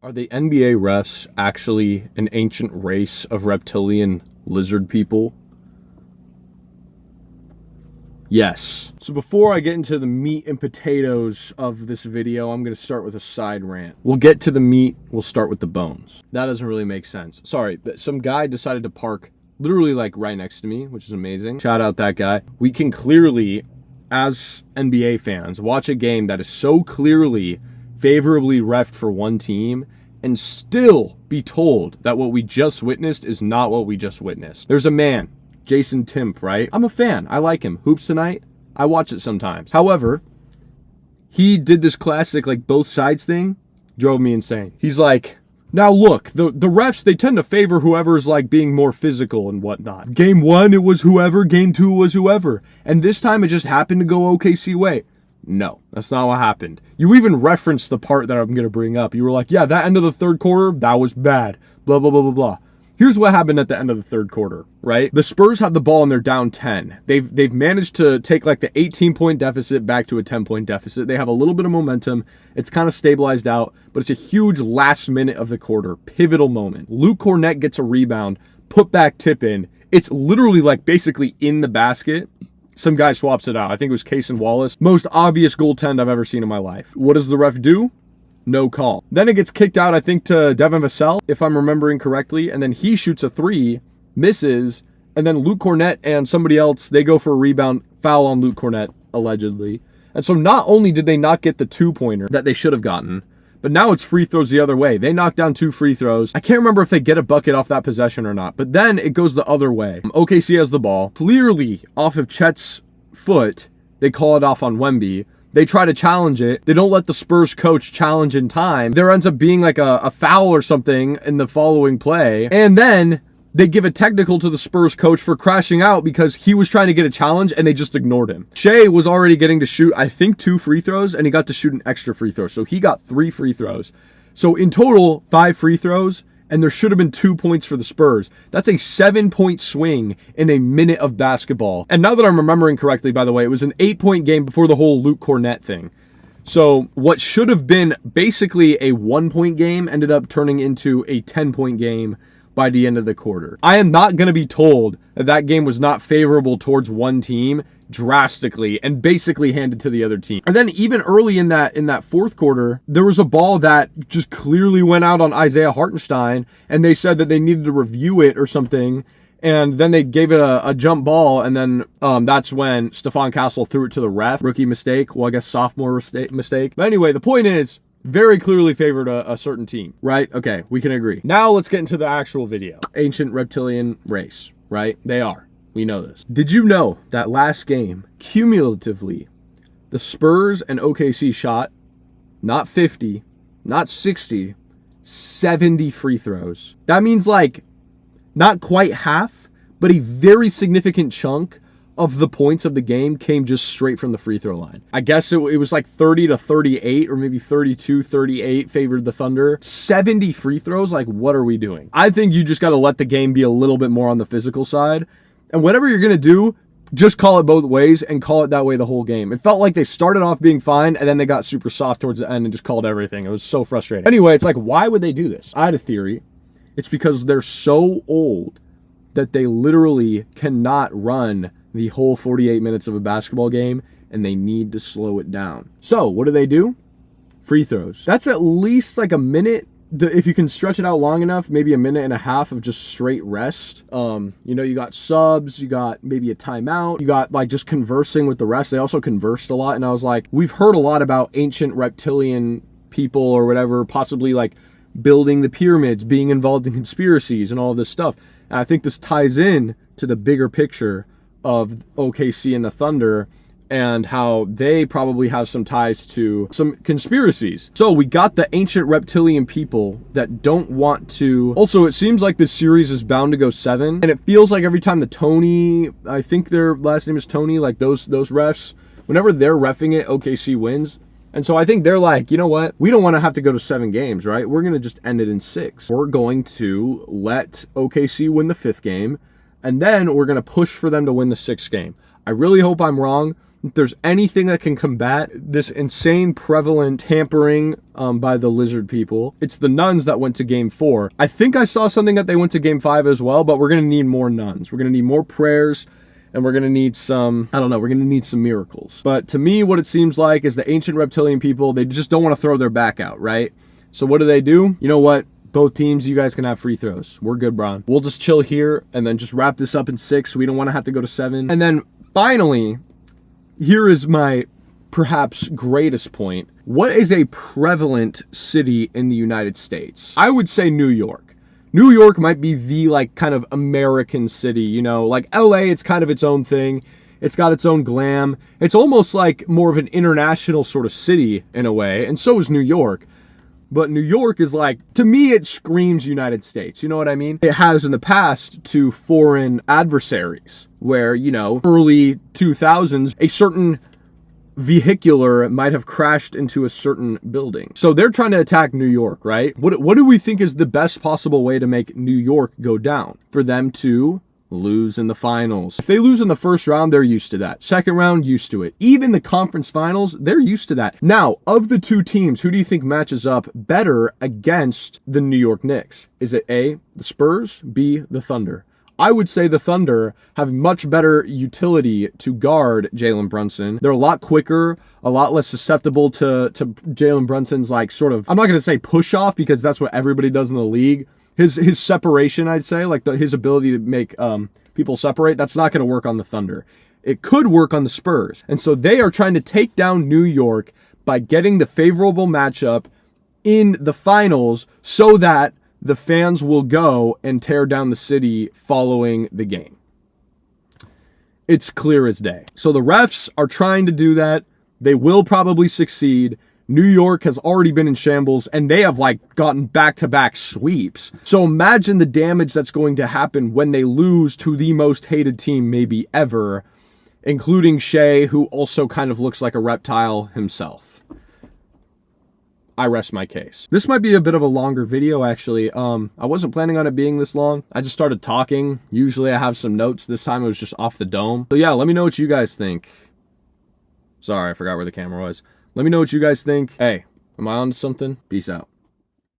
Are the NBA refs actually an ancient race of reptilian lizard people? Yes. So before I get into the meat and potatoes of this video, I'm going to start with a side rant. We'll get to the meat, we'll start with the bones. That doesn't really make sense. Sorry, but some guy decided to park literally like right next to me, which is amazing. Shout out that guy. We can clearly, as NBA fans, watch a game that is so clearly favorably refed for one team and still be told that what we just witnessed is not what we just witnessed. There's a man, Jason Timpf, right? I'm a fan. I like him. Hoops Tonight, I watch it sometimes. However, he did this classic like both sides thing, drove me insane. He's like, now look, the refs, they tend to favor whoever's like being more physical and whatnot. Game 1, it was whoever. Game 2 was whoever. And this time it just happened to go OKC way. No, that's not what happened. You even referenced the part that I'm going to bring up. You were like, yeah, that end of the third quarter, that was bad. Blah, blah, blah, blah, blah. Here's what happened at the end of the third quarter, right? The Spurs have the ball and they're down 10. They've managed to take like the 18-point deficit back to a 10-point deficit. They have a little bit of momentum. It's kind of stabilized out, but it's a huge last minute of the quarter, pivotal moment. Luke Kornet gets a rebound, put back tip in. It's literally like basically in the basket. Some guy swaps it out. I think it was Cason Wallace. Most obvious goaltend I've ever seen in my life. What does the ref do? No call. Then it gets kicked out, I think, to Devin Vassell, if I'm remembering correctly. And then he shoots a 3, misses. And then Luke Kornet and somebody else, they go for a rebound, foul on Luke Kornet, allegedly. And so not only did they not get the 2-pointer that they should have gotten, but now it's free throws the other way. They knock down 2 free throws. I can't remember if they get a bucket off that possession or not, but then it goes the other way. OKC has the ball. Clearly off of Chet's foot, they call it off on Wemby. They try to challenge it. They don't let the Spurs coach challenge in time. There ends up being like a foul or something in the following play. And then they give a technical to the Spurs coach for crashing out because he was trying to get a challenge and they just ignored him. Shea was already getting to shoot, I think, 2 free throws, and he got to shoot an extra free throw. So he got 3 free throws. So in total, 5 free throws, and there should have been 2 points for the Spurs. That's a 7-point swing in a minute of basketball. And now that I'm remembering correctly, by the way, it was an 8-point game before the whole Luke Kornet thing. So what should have been basically a 1-point game ended up turning into a 10-point game by the end of the quarter. I am not going to be told that that game was not favorable towards one team drastically and basically handed to the other team. And then even early in that fourth quarter, there was a ball that just clearly went out on Isaiah Hartenstein, and they said that they needed to review it or something. And then they gave it a jump ball, and then that's when Stephon Castle threw it to the ref. Rookie mistake. Well, I guess sophomore mistake. But anyway, the point is, very clearly favored a certain team, right? Okay, we can agree. Now let's get into the actual video. Ancient reptilian race, right? They are. We know this. Did you know that last game, cumulatively, the Spurs and OKC shot not 50, not 60, 70 free throws? That means like not quite half, but a very significant chunk of the points of the game came just straight from the free throw line. I guess it was like 30-38 or maybe 32-38 favored the Thunder. 70 free throws, like what are we doing? I think you just got to let the game be a little bit more on the physical side. And whatever you're going to do, just call it both ways and call it that way the whole game. It felt like they started off being fine and then they got super soft towards the end and just called everything. It was so frustrating. Anyway, it's like, why would they do this? I had a theory. It's because they're so old that they literally cannot run the whole 48 minutes of a basketball game, and they need to slow it down. So what do? Free throws. That's at least like a minute. If you can stretch it out long enough, maybe a minute and a half of just straight rest. You got subs, you got maybe a timeout, you got like just conversing with the refs. They also conversed a lot, and I was like, we've heard a lot about ancient reptilian people or whatever, possibly like building the pyramids, being involved in conspiracies and all this stuff. And I think this ties in to the bigger picture of OKC and the Thunder and how they probably have some ties to some conspiracies. So we got the ancient reptilian people that don't want to. Also, it seems like this series is bound to go 7, and it feels like every time the Tony, I think their last name is Tony, like those refs, whenever they're reffing it, OKC wins. And so I think they're like, you know what? We don't want to have to go to 7 games, right? We're going to just end it in 6. We're going to let OKC win the 5th game, and then we're going to push for them to win the 6th game. I really hope I'm wrong. if there's anything that can combat this insane prevalent tampering by the lizard people, it's the nuns that went to game 4. I think I saw something that they went to game 5 as well, but we're going to need more nuns. We're going to need more prayers, and we're going to need some, I don't know, we're going to need some miracles. But to me, what it seems like is the ancient reptilian people, they just don't want to throw their back out, right? So what do? You know what? Both teams, you guys can have free throws. We're good, Bron. We'll just chill here and then just wrap this up in 6. We don't want to have to go to 7. And then finally, here is my perhaps greatest point. What is a prevalent city in the United States? I would say New York. New York might be the like kind of American city, you know, like LA, it's kind of its own thing. It's got its own glam. It's almost like more of an international sort of city in a way. And so is New York. But New York is like, to me, it screams United States. You know what I mean? It has in the past to foreign adversaries where, you know, early 2000s, a certain vehicular might have crashed into a certain building. So they're trying to attack New York, right? What do we think is the best possible way to make New York go down? For them to lose in the finals. If they lose in the first round, they're used to that. Second round, used to it. Even the conference finals, they're used to that. Now, of the two teams, who do you think matches up better against the New York Knicks? Is it A, the Spurs, B, the Thunder? I would say the Thunder have much better utility to guard Jalen Brunson. They're a lot quicker, a lot less susceptible to Jalen Brunson's like sort of, I'm not going to say push off because that's what everybody does in the league. His separation, I'd say, like his ability to make people separate, that's not going to work on the Thunder. It could work on the Spurs. And so they are trying to take down New York by getting the favorable matchup in the finals so that the fans will go and tear down the city following the game. It's clear as day. So the refs are trying to do that. They will probably succeed. New York has already been in shambles, and they have like gotten back-to-back sweeps. So imagine the damage that's going to happen when they lose to the most hated team maybe ever, including Shea, who also kind of looks like a reptile himself. I rest my case. This might be a bit of a longer video, actually. I wasn't planning on it being this long. I just started talking. Usually I have some notes. This time it was just off the dome. So yeah, let me know what you guys think. Sorry, I forgot where the camera was. Let me know what you guys think. Hey, am I on to something? Peace out.